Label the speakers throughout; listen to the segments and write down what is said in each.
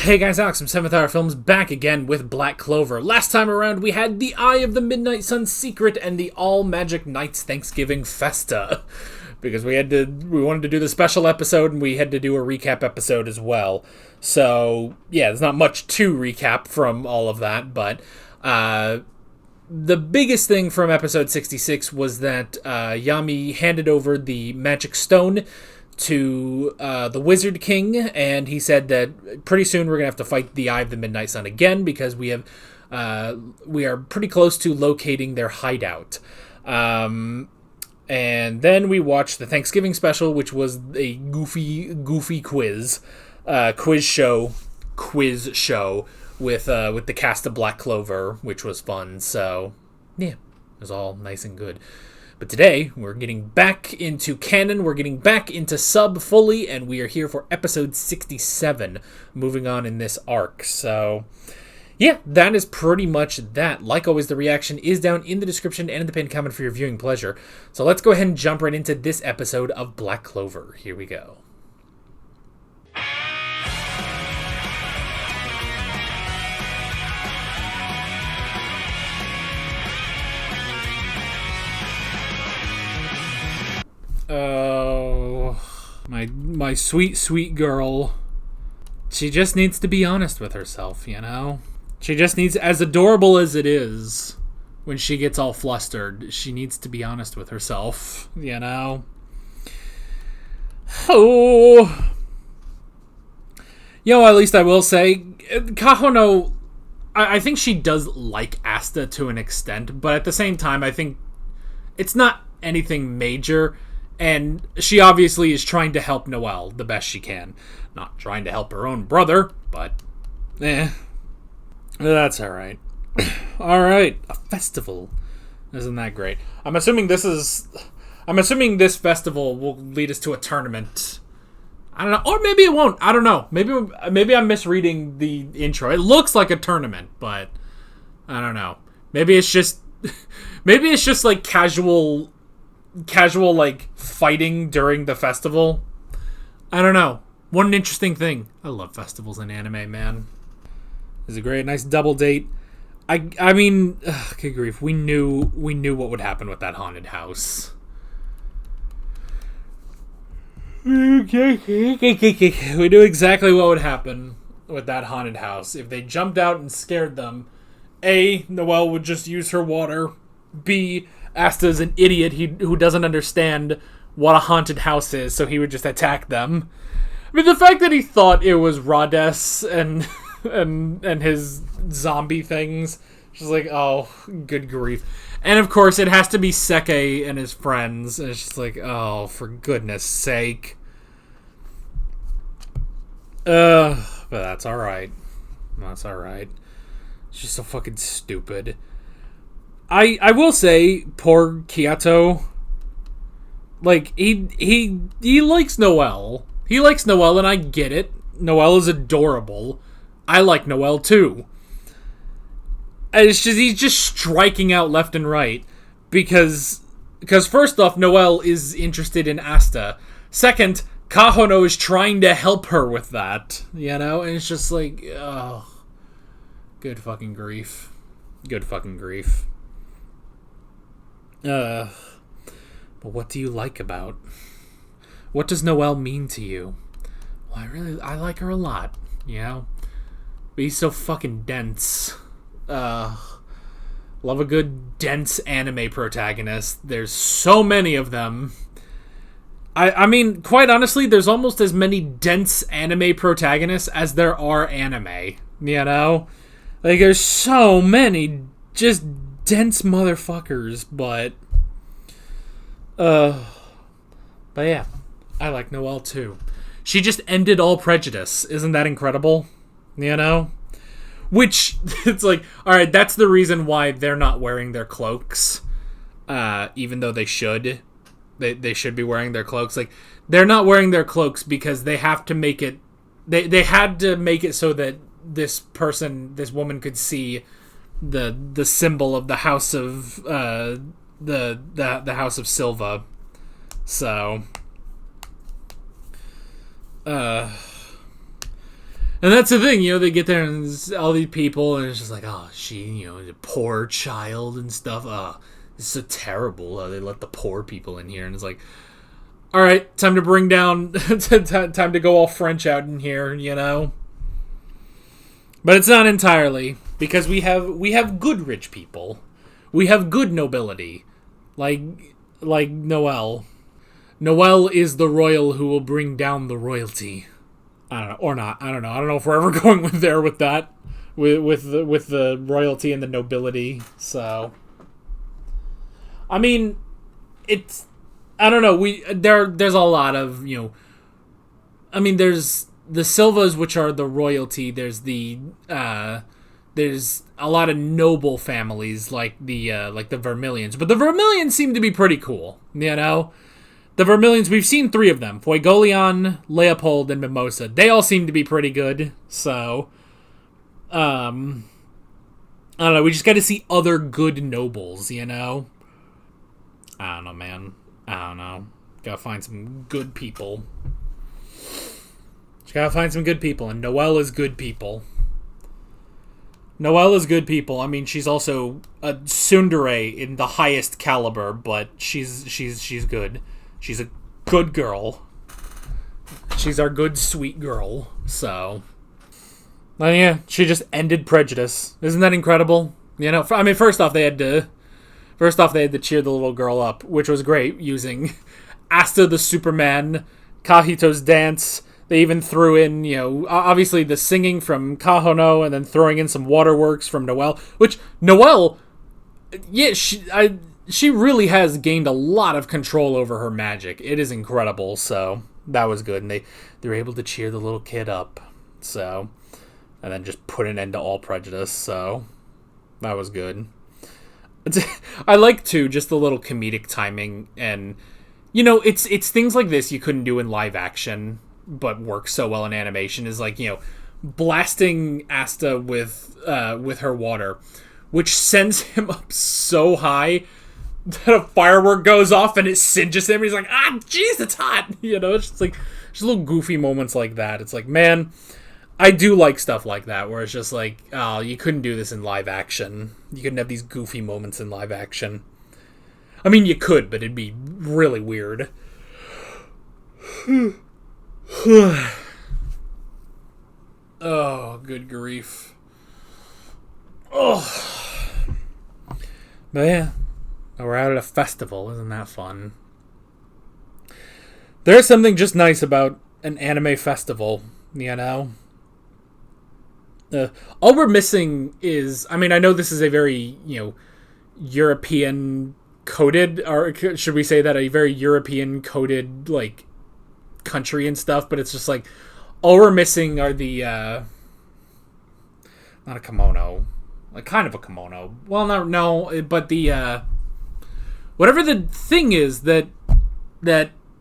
Speaker 1: Hey guys, Alex from 7th Hour Films back again with Black Clover. Last time around we had the Eye of the Midnight Sun Secret and the All Magic Nights Thanksgiving Festa. Because we wanted to do the special episode and we had to do a recap episode as well. So, yeah, there's not much to recap from all of that, but the biggest thing from episode 66 was that Yami handed over the magic stone to the Wizard King, and he said that pretty soon we're gonna have to fight the Eye of the Midnight Sun again because we are pretty close to locating their hideout. And then we watched the Thanksgiving special, which was a goofy quiz show with the cast of Black Clover, which was fun. So yeah, it was all nice and good. But today, we're getting back into canon, we're getting back into sub fully, and we are here for episode 67, moving on in this arc. So, yeah, that is pretty much that. Like always, the reaction is down in the description and in the pinned comment for your viewing pleasure. So let's go ahead and jump right into this episode of Black Clover. Here we go. Oh, my sweet girl. She just needs to be honest with herself, you know? She just needs, as adorable as it is, when she gets all flustered, she needs to be honest with herself, you know? Oh. At least I will say, Kahono, I think she does like Asta to an extent, but at the same time, I think it's not anything major. And she obviously is trying to help Noelle the best she can. Not trying to help her own brother, but that's alright. Alright, a festival. Isn't that great? I'm assuming this festival will lead us to a tournament. I don't know. Or maybe it won't. I don't know. Maybe I'm misreading the intro. It looks like a tournament, but I don't know. Maybe it's just like casual like fighting during the festival. I don't know. What an interesting thing. I love festivals in anime, man. It's a great, nice double date. I mean, good grief. We knew what would happen with that haunted house. We knew exactly what would happen with that haunted house. If they jumped out and scared them, A, Noelle would just use her water. B, Asta's an idiot who doesn't understand what a haunted house is, so he would just attack them. I mean, the fact that he thought it was Rhodes and his zombie things, just like, oh, good grief. And of course, it has to be Seke and his friends, and it's just like, oh, for goodness sake. But that's alright. That's alright. It's just so fucking stupid. I will say, poor Kiato, like, he likes Noelle. He likes Noelle, and I get it. Noelle is adorable. I like Noelle, too. And it's just, he's just striking out left and right. Because first off, Noelle is interested in Asta. Second, Kahono is trying to help her with that. You know? And it's just like, oh. Good fucking grief. Good fucking grief. But what do you like about? What does Noelle mean to you? Well, I like her a lot, you know? But he's so fucking dense. Love a good dense anime protagonist. There's so many of them. I mean, quite honestly, there's almost as many dense anime protagonists as there are anime, you know? Like, there's so many just dense motherfuckers, but yeah, I like Noelle too. She just ended all prejudice. Isn't that incredible? You know? Which, it's like, alright, that's the reason why they're not wearing their cloaks, even though they should. They should be wearing their cloaks. Like, they're not wearing their cloaks because they have to make it, they had to make it so that this woman could see the symbol of the house of the house of Silva. So And that's the thing, they get there and there's all these people, and it's just like, oh, she, a poor child and stuff. Oh, it's so terrible how they let the poor people in here. And it's like, all right, time to bring down, time to go all French out in here, But it's not entirely, because we have good rich people. We have good nobility, like Noelle. Noelle is the royal who will bring down the royalty. I don't know, or not. I don't know. I don't know if we're ever going with that, with the royalty and the nobility. So, I mean, it's, I don't know. There's a lot of, I mean, there's the Silvas, which are the royalty. There's there's a lot of noble families like the Vermilions, but the Vermilions seem to be pretty cool. The Vermilions, we've seen 3 of them. Fuegolian, Leopold, and Mimosa. They all seem to be pretty good. So, I don't know. We just got to see other good nobles, I don't know, man. I don't know. Gotta find some good people. Just gotta find some good people. And Noelle is good people. Noelle is good people. I mean, she's also a tsundere in the highest caliber, but she's good. She's a good girl. She's our good, sweet girl. So, well, yeah, she just ended prejudice. Isn't that incredible? I mean, first off, they had to cheer the little girl up, which was great, using Asta the Superman, Kahito's dance. They even threw in, obviously the singing from Kahono, and then throwing in some waterworks from Noelle. Which Noelle, yeah, she really has gained a lot of control over her magic. It is incredible, so that was good. And they were able to cheer the little kid up, so, and then just put an end to all prejudice, so that was good. I like, too, just the little comedic timing, and, it's things like this you couldn't do in live action, but works so well in animation, is like, blasting Asta with her water, which sends him up so high that a firework goes off and it singes him. He's like, jeez, it's hot. It's just like, just little goofy moments like that. It's like, man, I do like stuff like that, where it's just like, oh, you couldn't do this in live action. You couldn't have these goofy moments in live action. I mean, you could, but it'd be really weird. Oh, good grief. Oh. But yeah. We're out at a festival. Isn't that fun? There's something just nice about an anime festival, all we're missing is, I mean, I know this is a very, European coded, or should we say that a very European coded, like, country and stuff, but it's just like, all we're missing are the, not a kimono, like, kind of a kimono. Well, no, but the, whatever the thing is that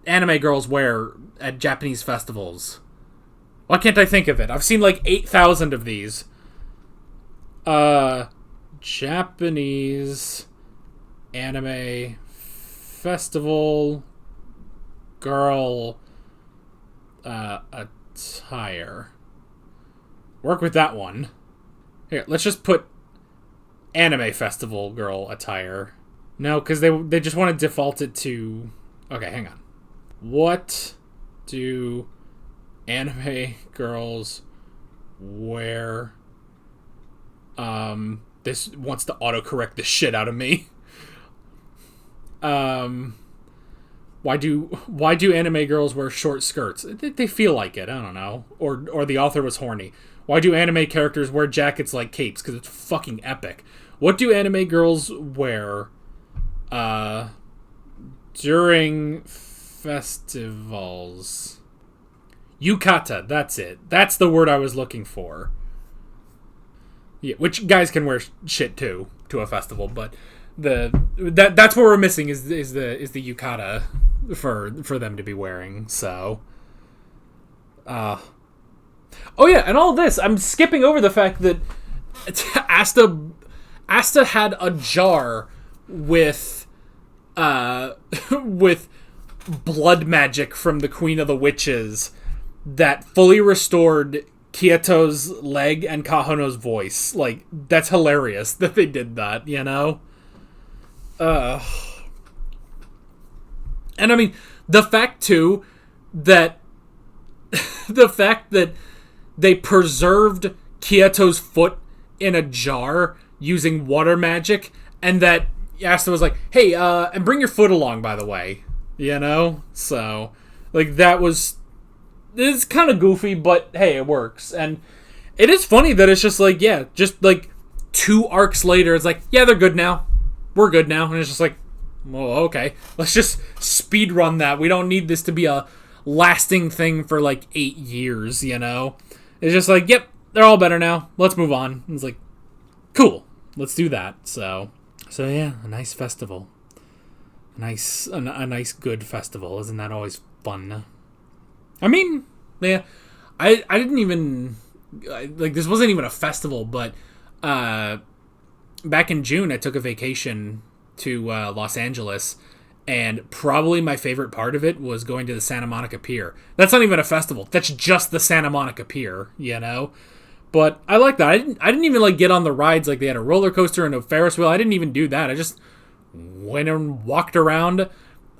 Speaker 1: anime girls wear at Japanese festivals. Why can't I think of it? I've seen like 8,000 of these. Japanese anime festival girl attire. Work with that one. Here, let's just put anime festival girl attire. No, because they just want to default it to... Okay, hang on. What do anime girls wear? This wants to autocorrect the shit out of me. Why do anime girls wear short skirts? They feel like it. I don't know. Or the author was horny. Why do anime characters wear jackets like capes? Because it's fucking epic. What do anime girls wear during festivals? Yukata, that's it. That's the word I was looking for. Yeah, which guys can wear shit too to a festival, but that's what we're missing is the yukata for them to be wearing. So, oh yeah, and all this, I'm skipping over the fact that Asta had a jar with with blood magic from the Queen of the Witches that fully restored Kyoto's leg and Kahono's voice. Like, that's hilarious that they did that, you know? And I mean, the fact, too, that... the fact that they preserved Kyoto's foot in a jar using water magic, and that Asta was like, hey, and bring your foot along, by the way. You know? So, like, that was... It's kind of goofy, but hey, it works. And it is funny that it's just like, yeah, just like 2 arcs later, it's like, yeah, they're good now. We're good now. And it's just like, well, okay. Let's just speed run that. We don't need this to be a lasting thing for like 8 years, you know? It's just like, yep, they're all better now. Let's move on. And it's like, cool. Let's do that. So yeah, a nice festival. A nice good festival. Isn't that always fun? I mean, yeah, I didn't even, like, this wasn't even a festival, but back in June, I took a vacation to Los Angeles, and probably my favorite part of it was going to the Santa Monica Pier. That's not even a festival. That's just the Santa Monica Pier, you know? But I like that. I didn't even, like, get on the rides, like, they had a roller coaster and a Ferris wheel. I didn't even do that. I just went and walked around.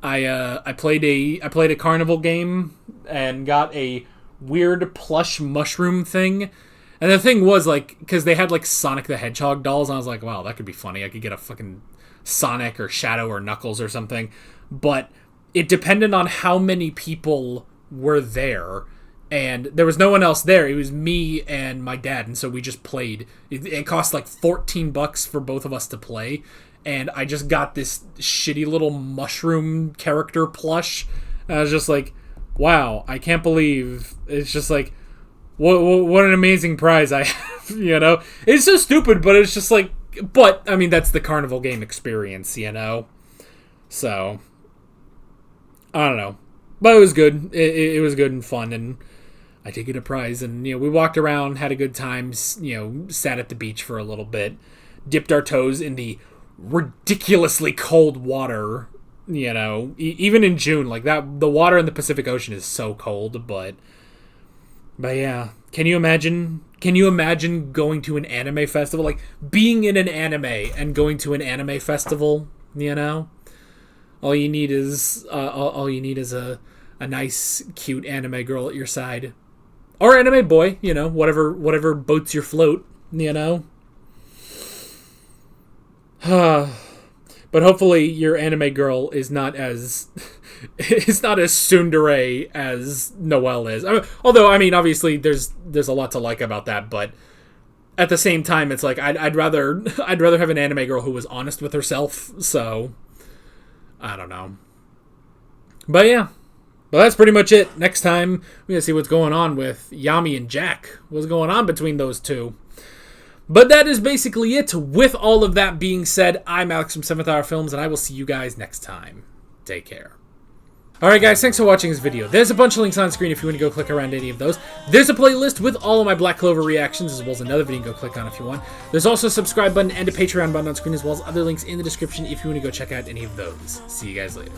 Speaker 1: I played a carnival game and got a weird plush mushroom thing. And the thing was, like, because they had, like, Sonic the Hedgehog dolls, and I was like, wow, that could be funny. I could get a fucking Sonic or Shadow or Knuckles or something. But it depended on how many people were there. And there was no one else there. It was me and my dad, and so we just played. It cost, like, $14 for both of us to play. And I just got this shitty little mushroom character plush. And I was just like, wow, I can't believe. It's just like, what an amazing prize I have, you know? It's so stupid, but it's just like, but, I mean, that's the carnival game experience, you know? So, I don't know. But it was good. It was good and fun, and I did get a prize. And, you know, we walked around, had a good time, you know, sat at the beach for a little bit, dipped our toes in the ridiculously cold water, you know, even in June, like that, the water in the Pacific Ocean is so cold, but yeah, can you imagine going to an anime festival, like being in an anime and going to an anime festival, you know? All you need is a nice cute anime girl at your side, or anime boy, you know, whatever boats your float, you know? But hopefully your anime girl is not as tsundere as Noelle is. Although, I mean, obviously there's a lot to like about that, but at the same time, it's like I'd rather have an anime girl who was honest with herself. So I don't know. But yeah. Well, that's pretty much it. Next time, we're going to see what's going on with Yami and Jack. What's going on between those two. But that is basically it. With all of that being said, I'm Alex from 7th Hour Films, and I will see you guys next time. Take care. Alright guys, thanks for watching this video. There's a bunch of links on screen if you want to go click around any of those. There's a playlist with all of my Black Clover reactions, as well as another video you can go click on if you want. There's also a subscribe button and a Patreon button on screen, as well as other links in the description if you want to go check out any of those. See you guys later.